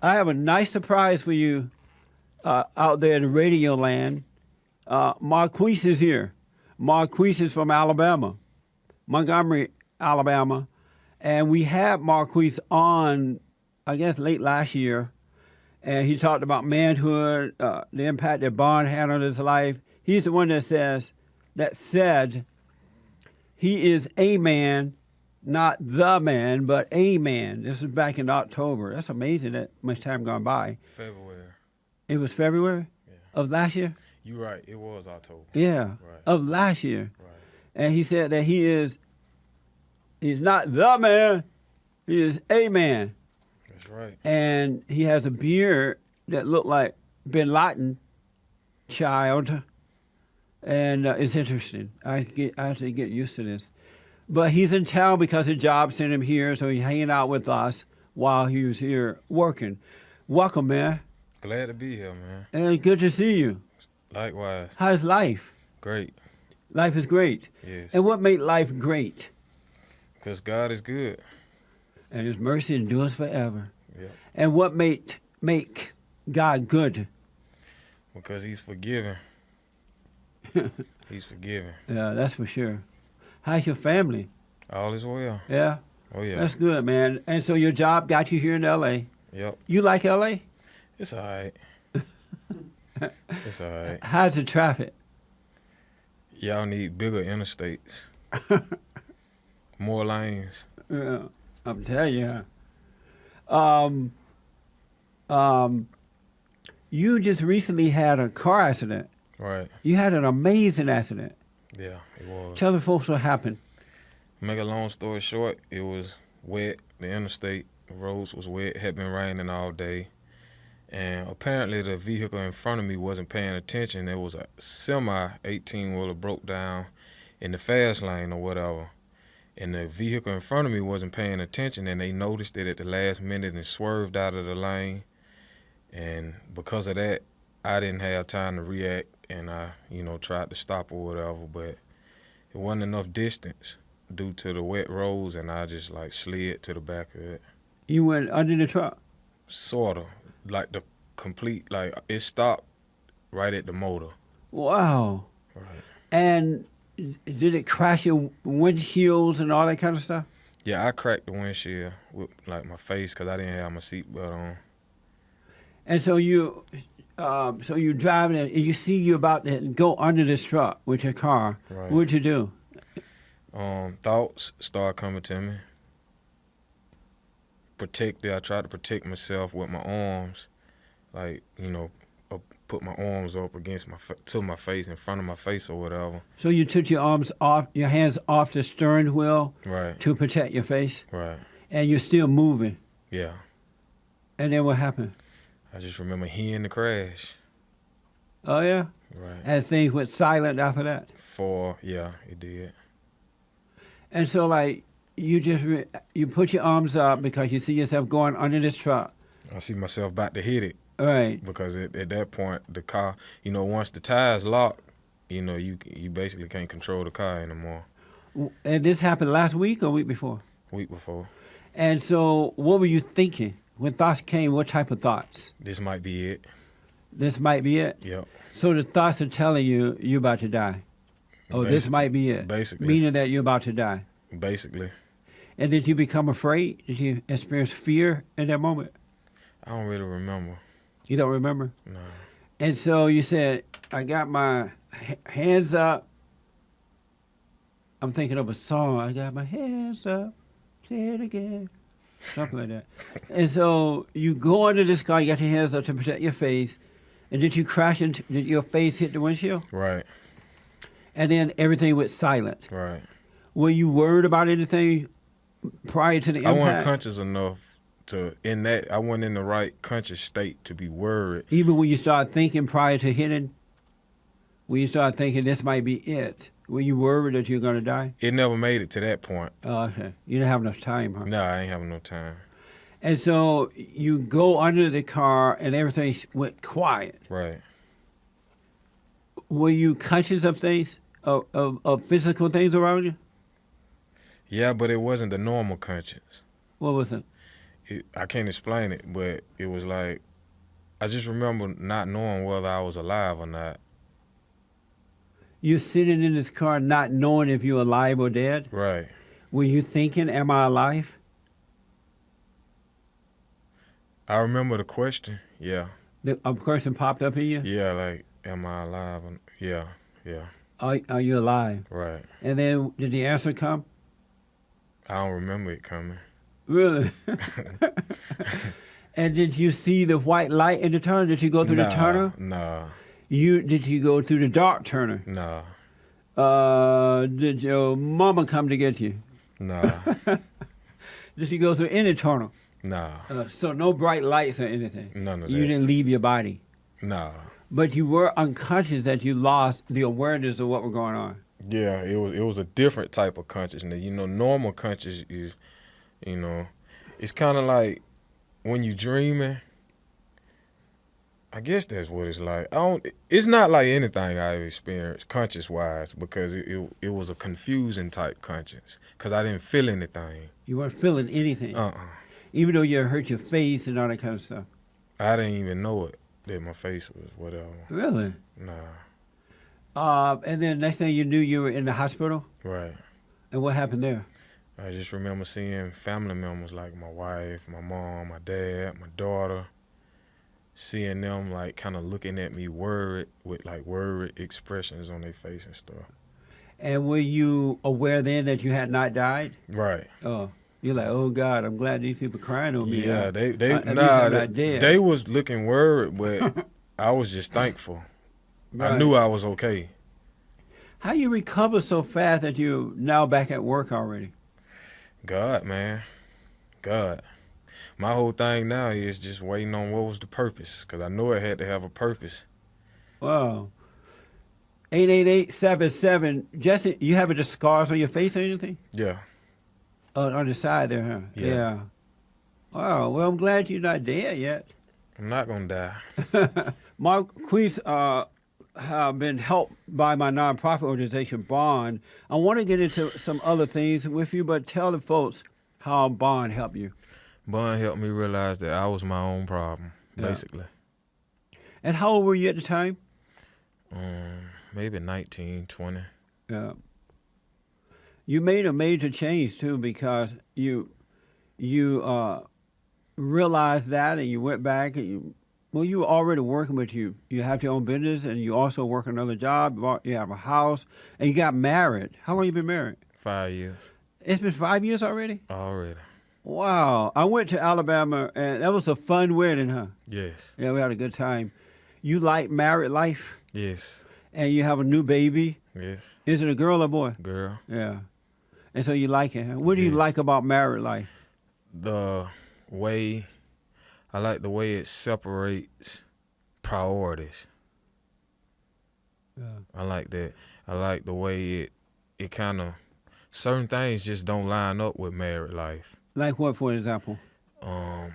I have a nice surprise for you out there in radio land. Marquis is here. Marquis is from Alabama, Montgomery, Alabama. And we had Marquis on, I guess, late last year. And he talked about manhood, the impact that Bond had on his life. He's the one that said he is a man, not the man, but a man. This is back in October. That's amazing that much time gone by. February. It was February of last year? You're right. It was October. Yeah, Right. of last year. Right. And he said that he's not the man, he is a man. That's right. And he has a beard that looked like Bin Laden child. And it's interesting. I have to get used to this. But he's in town because his job sent him here, so he's hanging out with us while he was here working. Welcome, man. Glad to be here, man. And good to see you. Likewise. How's life? Great. Life is great. Yes. And what made life great? Because God is good. And his mercy endures forever. Yep. And what make God good? Because he's forgiving. He's forgiving. Yeah, that's for sure. How's your family? All is well. Yeah? Oh, yeah. That's good, man. And so your job got you here in L.A. Yep. You like L.A.? It's all right. It's all right. How's the traffic? Y'all need bigger interstates. More lanes. Yeah, I'm telling you. You just recently had a car accident. Right. You had an amazing accident. Yeah, it was. Tell the folks what happened. Make a long story short, it was wet. The interstate roads was wet. Had been raining all day. And apparently the vehicle in front of me wasn't paying attention. There was a semi 18-wheeler broke down in the fast lane or whatever. And the vehicle in front of me wasn't paying attention, and they noticed it at the last minute and swerved out of the lane. And because of that, I didn't have time to react, and I, tried to stop or whatever, but it wasn't enough distance due to the wet roads, and I just slid to the back of it. You went under the truck? Sort of. The complete, it stopped right at the motor. Wow. Right. And did it crash your windshields and all that kind of stuff? Yeah, I cracked the windshield with my face because I didn't have my seatbelt on. And so you driving and you see you about to go under this truck with your car. Right. What'd you do? Thoughts start coming to me. I tried to protect myself with my arms, put my arms up against to my face, in front of my face or whatever. So you took your hands off the steering wheel, right, to protect your face, right, and you're still moving. Yeah. And then what happened? I just remember hearing the crash. Oh yeah. Right. And things went silent after that. Yeah, it did. And so you put your arms up because you see yourself going under this truck. I see myself about to hit it. Right. Because at that point, the car, once the tires lock, you basically can't control the car anymore. And this happened last week or week before? Week before. And so what were you thinking? When thoughts came, what type of thoughts? This might be it. This might be it? Yep. So the thoughts are telling you you're about to die. Oh, this might be it. Basically. Meaning that you're about to die. Basically. And did you become afraid? Did you experience fear in that moment? I don't really remember. You don't remember? No. And so you said, I got my hands up. I'm thinking of a song. I got my hands up. Say it again. Something like that. And so you go under this car, you got your hands up to protect your face. And did you crash did your face hit the windshield? Right. And then everything went silent. Right. Were you worried about anything prior to the impact? I wasn't conscious enough I wasn't in the right conscious state to be worried. Even when you started thinking prior to hitting, when you started thinking this might be it, were you worried that you were going to die? It never made it to that point. Oh, okay. You didn't have enough time, huh? No, I ain't having no time. And so you go under the car and everything went quiet. Right. Were you conscious of things, of physical things around you? Yeah, but it wasn't the normal conscience. What was it? I can't explain it, but it was like I just remember not knowing whether I was alive or not. You're sitting in this car not knowing if you're alive or dead? Right. Were you thinking, am I alive? I remember the question. Yeah. A person popped up in you? Yeah, like, am I alive? Yeah. Are you alive? Right. And then did the answer come? I don't remember it coming. Really? And did you see the white light in the tunnel? Did you go through the tunnel? Nah. Did you go through the dark tunnel? Nah. Did your mama come to get you? Nah. Did you go through any tunnel? Nah. So no bright lights or anything? None of You that. didn't leave your body? Nah. But you were unconscious that you lost the awareness of what was going on? Yeah, it was a different type of consciousness. Normal consciousness is, it's kind of like when you dreaming. I guess that's what it's like. It's not like anything I've experienced conscious-wise because it was a confusing type conscience because I didn't feel anything. You weren't feeling anything? Even though you hurt your face and all that kind of stuff? I didn't even know it, that my face was whatever. Really? Nah. And then next thing you knew, you were in the hospital? Right. And what happened there? I just remember seeing family members like my wife, my mom, my dad, my daughter, seeing them like kind of looking at me worried with like worried expressions on their face and stuff. And were you aware then that you had not died? Right. Oh, you're like, oh God, I'm glad these people crying on me. Yeah, they they was looking worried, but I was just thankful. Right. I knew I was okay. How you recover so fast that you're now back at work already? God, man. God. My whole thing now is just waiting on what was the purpose, because I know it had to have a purpose. Wow. 888-77. Jesse, you have the scars on your face or anything? Yeah. On the side there, huh? Yeah. Wow. Well, I'm glad you're not dead yet. I'm not going to die. Marquis have been helped by my nonprofit organization, Bond. I want to get into some other things with you, but tell the folks how Bond helped you. Bond helped me realize that I was my own problem, basically. And how old were you at the time? Maybe 19, 20. Yeah. You made a major change, too, because you realized that and you went back and you were already working, but you have your own business and you also work another job. You have a house and you got married. How long you been married? 5 years. It's been 5 years already? Already. Wow. I went to Alabama and that was a fun wedding, huh? Yes. Yeah, we had a good time. You like married life? Yes. And you have a new baby? Yes. Is it a girl or boy? Girl. Yeah. And so you like it, huh? What do you like about married life? I like the way it separates priorities. Yeah. I like that. I like the way it kind of, certain things just don't line up with married life. Like what, for example? The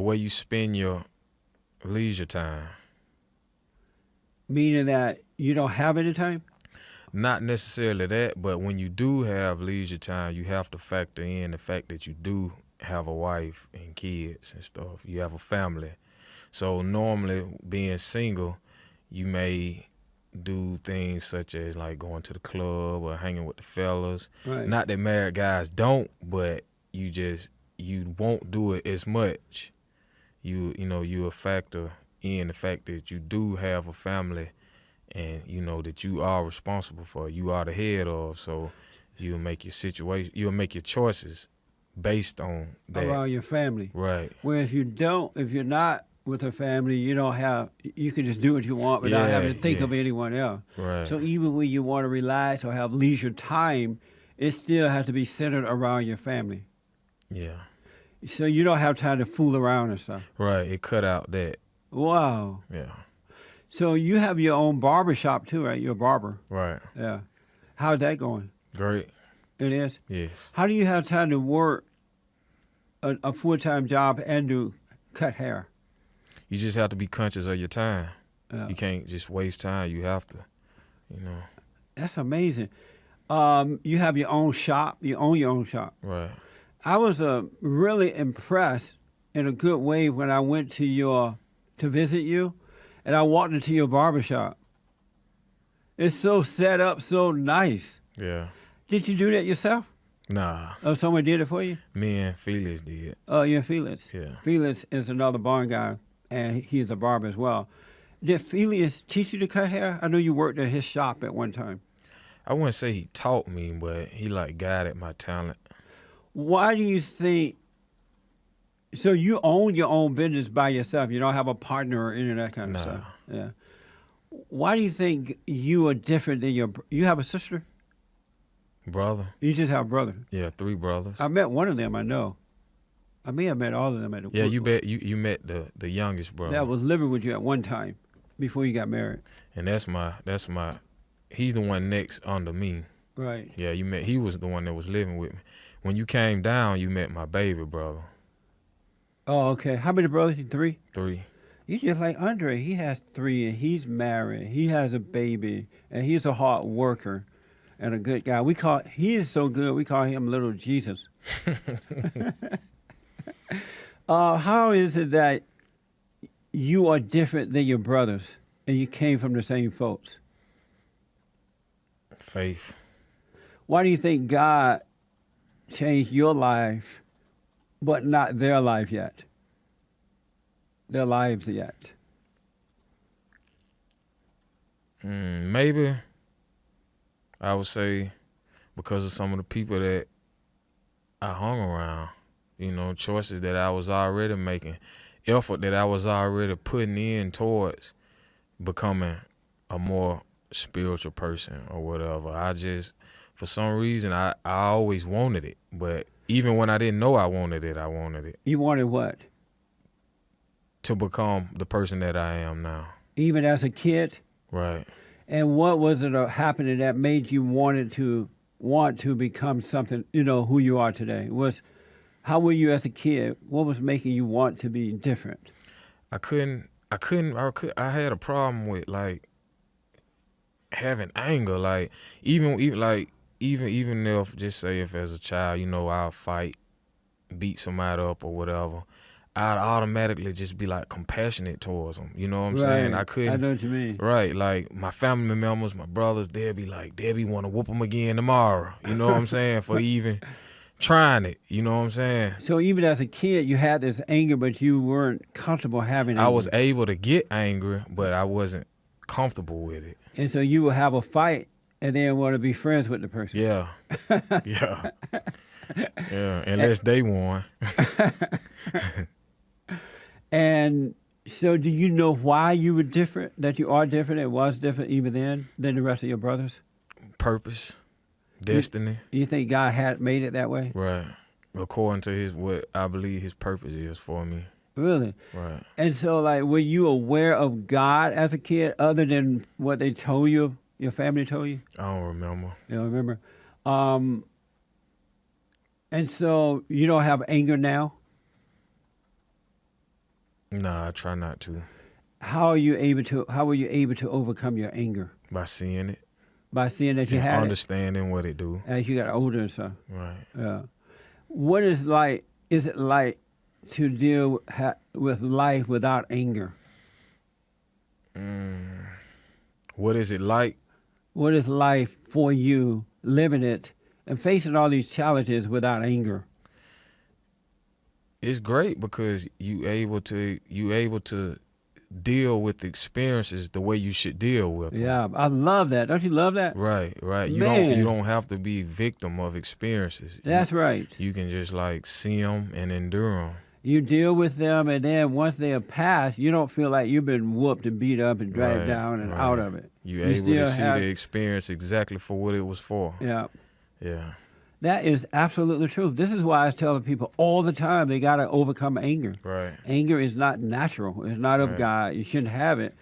way you spend your leisure time. Meaning that you don't have any time? Not necessarily that, but when you do have leisure time, you have to factor in the fact that you do have a wife and kids and stuff. You have a family. So normally being single, you may do things such as like going to the club or hanging with the fellas. Right. Not that married guys don't, but you won't do it as much. You factor in the fact that you do have a family and that you are responsible for, you are the head of, so you'll make your choices based on that. Around your family. Right. Where if you're not with a family, you can just do what you want without having to think of anyone else. Right. So even when you want to relax or have leisure time, it still has to be centered around your family. Yeah. So you don't have time to fool around and stuff. Right. It cut out that. Wow. Yeah. So you have your own barber shop too, right? You're a barber. Right. Yeah. How's that going? Great. It is? Yes. How do you have time to work a full-time job and do cut hair? You just have to be conscious of your time. Yeah. You can't just waste time. You have to, That's amazing. You have your own shop. You own your own shop. Right. I was really impressed in a good way when I went to visit you, and I walked into your barbershop. It's so set up, so nice. Yeah. Did you do that yourself? Nah. Oh, someone did it for you? Me and Felix did. Oh, yeah, Felix. Yeah. Felix is another barn guy, and he's a barber as well. Did Felix teach you to cut hair? I know you worked at his shop at one time. I wouldn't say he taught me, but he like guided my talent. Why do you think? So you own your own business by yourself. You don't have a partner or any of that kind of Nah. stuff. Yeah. Why do you think you are different than you have a sister? Brother. You just have a brother. Yeah, 3 brothers. I met one of them. I know. I may have met all of them at the Yeah, you met the youngest brother. that was living with you at one time before you got married. And that's my he's the one next under me. Right. Yeah, he was the one that was living with me. When you came down, you met my baby brother. Oh, okay. How many brothers? 3? 3. You just like Andre. He has 3, and he's married. He has a baby, and he's a hard worker and a good guy. He is so good. We call him Little Jesus. How is it that you are different than your brothers, and you came from the same folks? Faith. Why do you think God changed your life, but not their life yet? Their lives yet? Maybe I would say because of some of the people that I hung around, choices that I was already making, effort that I was already putting in towards becoming a more spiritual person or whatever. I just, for some reason, I always wanted it. But even when I didn't know I wanted it, I wanted it. You wanted what? To become the person that I am now. Even as a kid? Right. And what was it happening that made you want to become something, who you are today? How were you as a kid? What was making you want to be different? I had a problem with like having anger. Like even if, just say if as a child, I'll fight, beat somebody up or whatever, I'd automatically just be like compassionate towards them. You know what I'm saying? I couldn't. I know what you mean. Right, like my family members, my brothers, they'd be want to whoop them again tomorrow. You know what I'm saying? For even trying it. You know what I'm saying? So even as a kid, you had this anger, but you weren't comfortable having it. I was able to get angry, but I wasn't comfortable with it. And so you would have a fight and then want to be friends with the person. Yeah. Yeah. Yeah, unless they won. And so do you know why you were different, that you are different and was different even then than the rest of your brothers? Purpose, destiny. You think God had made it that way? Right. According to what I believe his purpose is for me. Really? Right. And so, like, were you aware of God as a kid other than what they told you, your family told you? I don't remember. You don't remember? And so you don't have anger now? Nah, I try not to. How were you able to overcome your anger? By seeing it. By seeing that you had understanding what it do. as you got older and stuff. Right. Yeah. What is it like to deal with life without anger? What is it like? What is life for you living it and facing all these challenges without anger? It's great because you able to deal with experiences the way you should deal with them. Yeah, I love that. Don't you love that? Right. You Man. don't have to be victim of experiences. That's right. You can just like see them and endure them. You deal with them, and then once they are past, you don't feel like you've been whooped and beat up and dragged down and out of it. You able to see the experience exactly for what it was for. Yeah. Yeah. That is absolutely true. This is why I tell people all the time they got to overcome anger. Right. Anger is not natural. It's not of God. You shouldn't have it.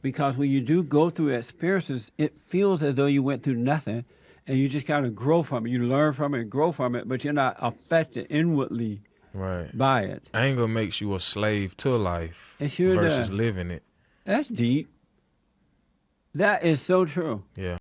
Because when you do go through experiences, it feels as though you went through nothing, and you just kind of grow from it. You learn from it and grow from it, but you're not affected inwardly by it. Anger makes you a slave to life It sure versus does. living it. That's deep. That is so true. Yeah.